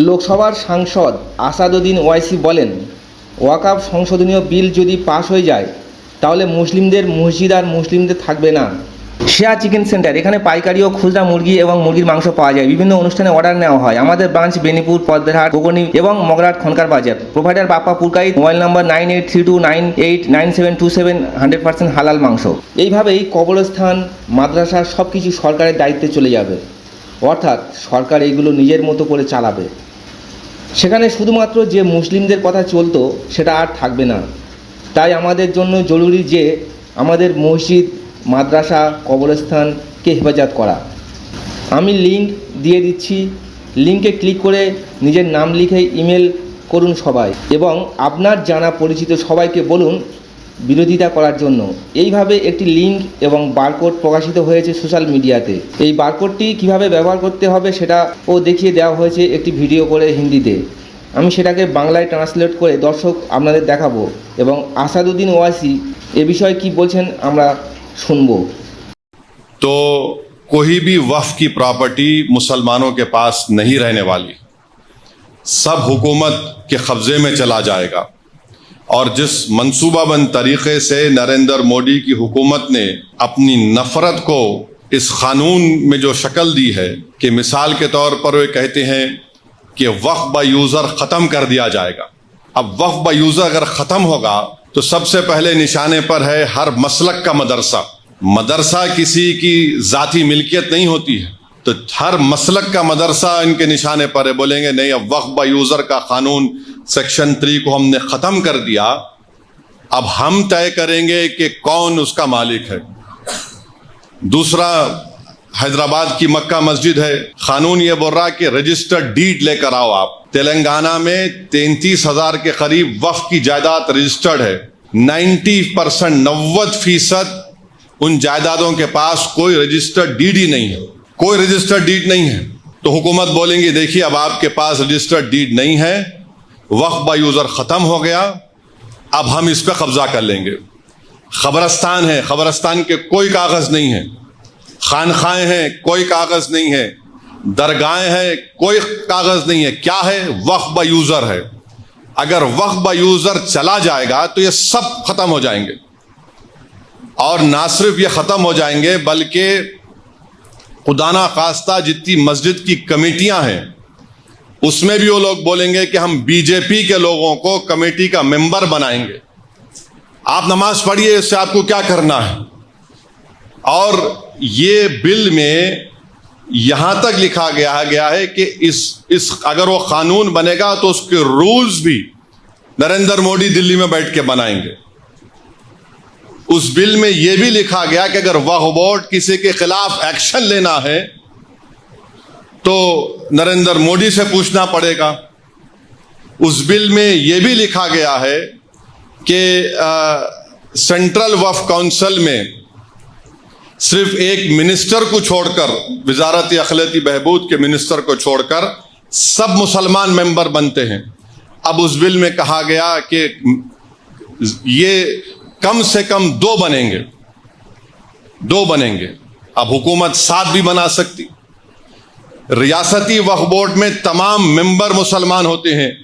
লোকসভার সাংসদ আসাদুদ্দিন ওয়াইসি বলেন, ওয়াকফ সংশোধনীয় বিল যদি পাশ হয়ে যায় তাহলে মুসলিমদের মসজিদ আর মুসলিমদের থাকবে না। শেয়া চিকেন সেন্টার, এখানে পাইকারি ও খুচরা মুরগি এবং মুরগির মাংস পাওয়া যায়। বিভিন্ন অনুষ্ঠানে অর্ডার নেওয়া হয়। আমাদের ব্রাঞ্চ বেনিপুর, পদ্মহাট, গোগনি এবং মগরাট খনকার বাজার। প্রোভাইডার বাপ্পা পুরকাইত। মোবাইল নম্বর 9832989727। 100% হালাল মাংস। এইভাবেই কবরস্থান, মাদ্রাসা সব কিছু সরকারের দায়িত্বে চলে যাবে, অর্থাৎ সরকার এইগুলো নিজের মতো করে চালাবে। সেখানে শুধুমাত্র যে মুসলিমদের কথা চলতো সেটা আর থাকবে না। তাই আমাদের জন্য জরুরি যে আমাদের মসজিদ, মাদ্রাসা, কবরস্থানকে হেফাজত করা। আমি লিঙ্ক দিয়ে দিচ্ছি, লিঙ্কে ক্লিক করে নিজের নাম লিখে ইমেল করুন সবাই, এবং আপনার জানা পরিচিত সবাইকে বলুন বিরোধিতা করার জন্য। এইভাবে একটি লিঙ্ক এবং বারকোড প্রকাশিত হয়েছে সোশ্যাল মিডিয়াতে। এই বারকোডটি কিভাবে ব্যবহার করতে হবে সেটাও দেখিয়ে দেওয়া হয়েছে একটি ভিডিও করে হিন্দিতে। আমি সেটাকে বাংলায় ট্রান্সলেট করে দর্শক আপনাদের দেখাবো, এবং আসাদুদ্দিন ওয়াইসি এ বিষয়ে কি বলছেন আমরা শুনবো। तो कोई भी वक्फ की प्रॉपर्टी मुसलमानों के पास नहीं रहने वाली, सब हुकूमत के कब्जे में चला जाएगा। और जिस मंसूबाबंद तरीके से नरेंद्र मोदी की हुकूमत ने अपनी नफरत को इस कानून में जो शक्ल दी है कि मिसाल के तौर पर वे कहते हैं कि वक्फ बाय यूज़र ख़त्म कर दिया जाएगा। अब वक्फ बाय यूज़र अगर ख़त्म होगा तो सबसे पहले निशाने पर है हर मसलक का मदरसा। मदरसा किसी की ज़ाती मिल्कियत नहीं होती है, तो हर मसलक का मदरसा इनके निशाने पर है। बोलेंगे नहीं, अब वक्फ बाय यूज़र का कानून सेक्शन 3 को हमने ख़त्म कर दिया, अब हम तय करेंगे कि कौन उसका मालिक है। दूसरा, हैदराबाद की मक्का मस्जिद है, कानून ये बोल रहा है कि रजिस्टर्ड डीड लेकर आओ आप। तेलंगाना में 33,000 के करीब वक्फ की जायदाद रजिस्टर्ड है। 90% उन जायदादों के पास कोई रजिस्टर्ड डीड ही नहीं है, कोई रजिस्टर्ड डीड नहीं है। तो हुकूमत बोलेंगी देखिए अब आपके पास रजिस्टर्ड डीड नहीं है, वक्फ बाय यूज़र ख़त्म हो गया, अब हम इस पर कब्जा कर लेंगे। खबरस्तान है, खबरस्तान के कोई कागज़ नहीं है। खानखाएँ हैं, कोई कागज़ नहीं है। दरगाहें हैं, कोई कागज़ नहीं है। क्या है? वक्फ बाय यूज़र है। अगर वक्फ बाय यूज़र चला जाएगा तो ये सब ख़त्म हो जाएंगे। और ना सिर्फ ये ख़त्म हो जाएंगे बल्कि खुदा ना खास्ता जितनी मस्जिद की कमेटियां हैं उसमें भी वो लोग बोलेंगे कि हम बीजेपी के लोगों को कमेटी का मेंबर बनाएंगे। आप नमाज पढ़िए, इससे आपको क्या करना है। और ये बिल में यहां तक लिखा गया है कि इस अगर वो कानून बनेगा तो उसके रूल्स भी नरेंद्र मोदी दिल्ली में बैठ के बनाएंगे। उस बिल में यह भी लिखा गया कि अगर वक्फ बोर्ड किसी के खिलाफ एक्शन लेना है तो नरेंद्र मोदी से पूछना पड़ेगा। उस बिल में यह भी लिखा गया है कि सेंट्रल वक्फ काउंसिल में सिर्फ एक मिनिस्टर को छोड़कर, वजारत अखिलती बहबूद के मिनिस्टर को छोड़कर सब मुसलमान मेंबर बनते हैं। अब उस बिल में कहा गया कि ये कम से कम दो बनेंगे। अब हुकूमत 7 भी बना सकती। रियासती वक्फ बोर्ड में तमाम मेंबर मुसलमान होते हैं,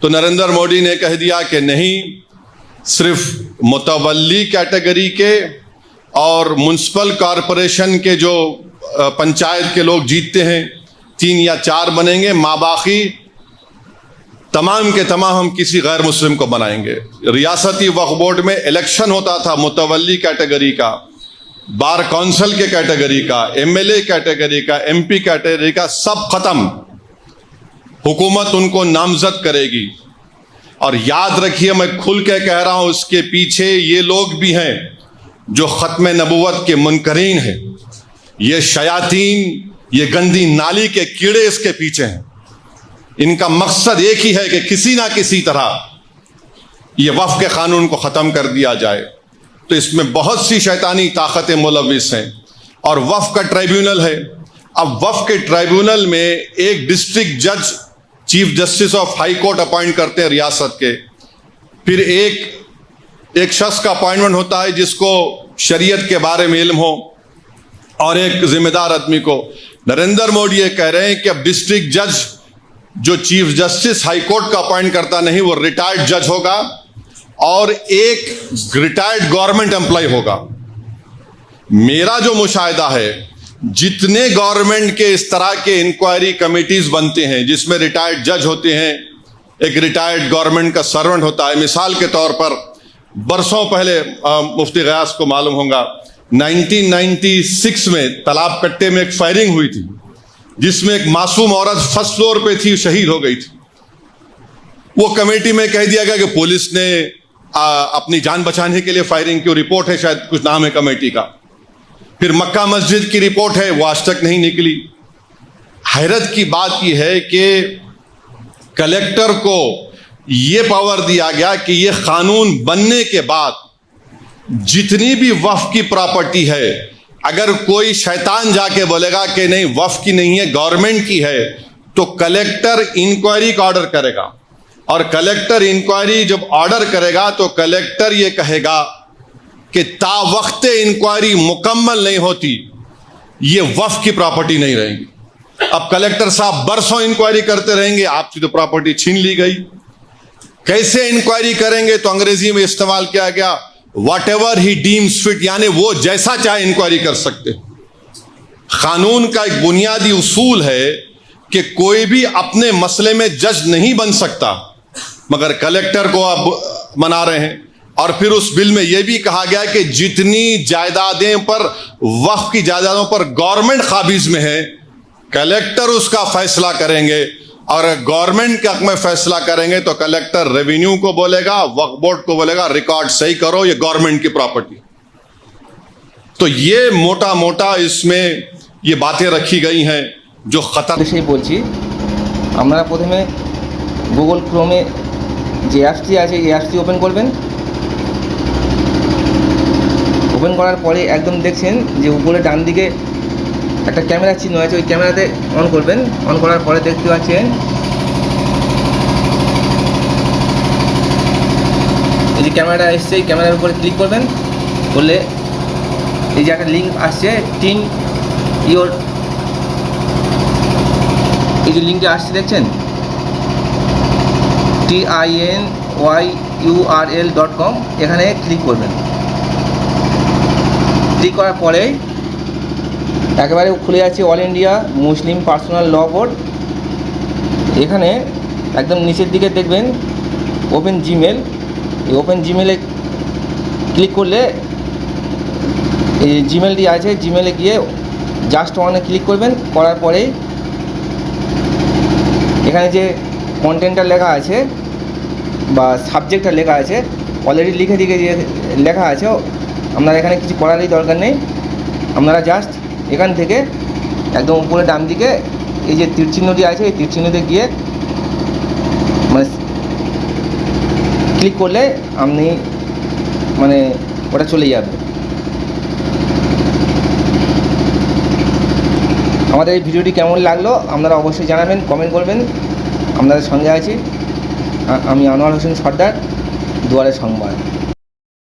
तो नरेंद्र मोदी ने कह दिया कि नहीं, सिर्फ मुतवल्ली कैटेगरी के और म्युनिसिपल कॉरपोरेशन के जो पंचायत के लोग जीतते हैं 3 या 4 बनेंगे, माबाकी तमाम के तमाम हम किसी गैर मुस्लिम को बनाएंगे। रियासती वक्फ बोर्ड में इलेक्शन होता था मुतवल्ली कैटेगरी का, बार काउंसिल के कैटेगरी का, एमएलए कैटेगरी का, एमपी कैटेगरी का, सब खत्म। हुकूमत उनको नामजद करेगी। और याद रखिए, मैं खुल के कह रहा हूं, इसके पीछे ये लोग भी हैं जो खत्म नबूवत के मुनकरीन हैं। ये शयातीन, ये गंदी नाली के कीड़े इसके पीछे हैं। इनका मकसद एक ही है कि किसी ना किसी तरह ये वक्फ के कानून को ख़त्म कर दिया जाए। तो इसमें बहुत सी शैतानी ताकतें मुलविस हैं। और वक्फ का ट्राइब्यूनल है। अब वक्फ के ट्राइब्यूनल में एक डिस्ट्रिक्ट जज chief justice of high court appoint करते हैं रियासत के। फिर एक शख्स का अपॉइंटमेंट होता है जिसको शरीयत के बारे में इल्म हो, और एक जिम्मेदार आदमी को। नरेंद्र मोदी ये कह रहे हैं कि अब डिस्ट्रिक्ट जज जो चीफ जस्टिस हाई कोर्ट का अपॉइंट करता नहीं, वो रिटायर्ड जज होगा और एक रिटायर्ड गवर्नमेंट एम्प्लॉय होगा। मेरा जो मुशाहिदा है, जितने गवर्नमेंट के इस तरह के इंक्वायरी कमिटीज बनते हैं जिसमें रिटायर्ड जज होते हैं, एक रिटायर्ड गवर्नमेंट का सर्वेंट होता है। मिसाल के तौर पर बरसों पहले मुफ्ती गयास को मालूम होगा, 1996 में तालाब कट्टे में एक फायरिंग हुई थी जिसमें एक मासूम औरत फर्स्ट फ्लोर पे थी, शहीद हो गई थी। वो कमेटी में कह दिया गया कि पुलिस ने अपनी जान बचाने के लिए फायरिंग की, रिपोर्ट है, शायद कुछ नाम है कमेटी का। फिर मक्का मस्जिद की रिपोर्ट है, वो आज तक नहीं निकली। हैरत की बात यह है कि कलेक्टर को यह पावर दिया गया कि यह कानून बनने के बाद जितनी भी वक्फ की प्रॉपर्टी है, अगर कोई शैतान जाके बोलेगा कि नहीं वक्फ की नहीं है, गवर्नमेंट की है, तो कलेक्टर इंक्वायरी का ऑर्डर करेगा। और कलेक्टर इंक्वायरी जब ऑर्डर करेगा तो कलेक्टर ये कहेगा कि तावक्त इंक्वायरी मुकम्मल नहीं होती, ये वक्फ की प्रॉपर्टी नहीं रहेगी। अब कलेक्टर साहब बरसों इंक्वायरी करते रहेंगे, आपकी तो प्रॉपर्टी छीन ली गई। कैसे इंक्वायरी करेंगे? तो अंग्रेजी में इस्तेमाल किया गया what ever he deems fit, यानी वो जैसा चाहे इंक्वायरी कर सकते। कानून का एक बुनियादी उसूल है कि कोई भी अपने मसले में जज नहीं बन सकता, मगर कलेक्टर को आप मना रहे हैं। और फिर उस बिल में यह भी कहा गया कि जितनी जायदादें पर, वक्फ की जायदादों पर गवर्नमेंट काबिज में है, कलेक्टर उसका फैसला करेंगे। और गवर्नमेंट के हक में फैसला करेंगे तो कलेक्टर रेवेन्यू को बोलेगा, वक्फ बोर्ड को बोलेगा रिकॉर्ड सही करो, ये गवर्नमेंट की प्रॉपर्टी। तो ये मोटा मोटा इसमें ये बातें रखी गई हैं जो खतर। সেই বলছি, আপনারা প্রথমে গুগল ক্রোমে যে অ্যাপসটি আছে এই অ্যাপসটি ওপেন করবেন। ওপেন করার পরে একদম দেখছেন যে উপরে ডান দিকে একটা ক্যামেরা চিহ্ন আছে, ওই ক্যামেরাতে অন করবেন। অন করার পরে দেখতে পাচ্ছেন এই যে ক্যামেরাটা এসছে, এই ক্যামেরার উপরে ক্লিক করবেন। করলে এই যে একটা লিঙ্ক আসছে, টিন ইওর, এই যে লিঙ্কটা আসছে দেখছেন, TINYURL.com, এখানে ক্লিক করবেন। ক্লিক করার পরে একেবারে খুলে যাচ্ছে অল ইন্ডিয়া মুসলিম পার্সোনাল ল বোর্ড। এখানে একদম নিচের দিকে দেখবেন ওপেন জিমেল। এই ওপেন জিমেলে ক্লিক করলে এই জিমেলটি আছে, জিমেলে গিয়ে জাস্ট ওয়ানে ক্লিক করবেন। করার পরেই এখানে যে কন্টেন্টটা লেখা আছে বা সাবজেক্টটা লেখা আছে, অলরেডি লিখে দিকে যে লেখা আছে, আপনারা এখানে কিছু করারই দরকার নেই। আপনারা জাস্ট এখান থেকে একদম উপরে ডান দিকে এই যে তীর চিহ্নটি আছে, এই তীর চিহ্নতে গিয়ে মানে ক্লিক করলে আপনি মানে ওটা চলে যাবে। আমাদের এই ভিডিওটি কেমন লাগলো আপনারা অবশ্যই জানাবেন, কমেন্ট করবেন। আপনাদের সঙ্গে আছি আমি আনোয়ার হোসেন সর্দার, দুয়ারে সংবাদ।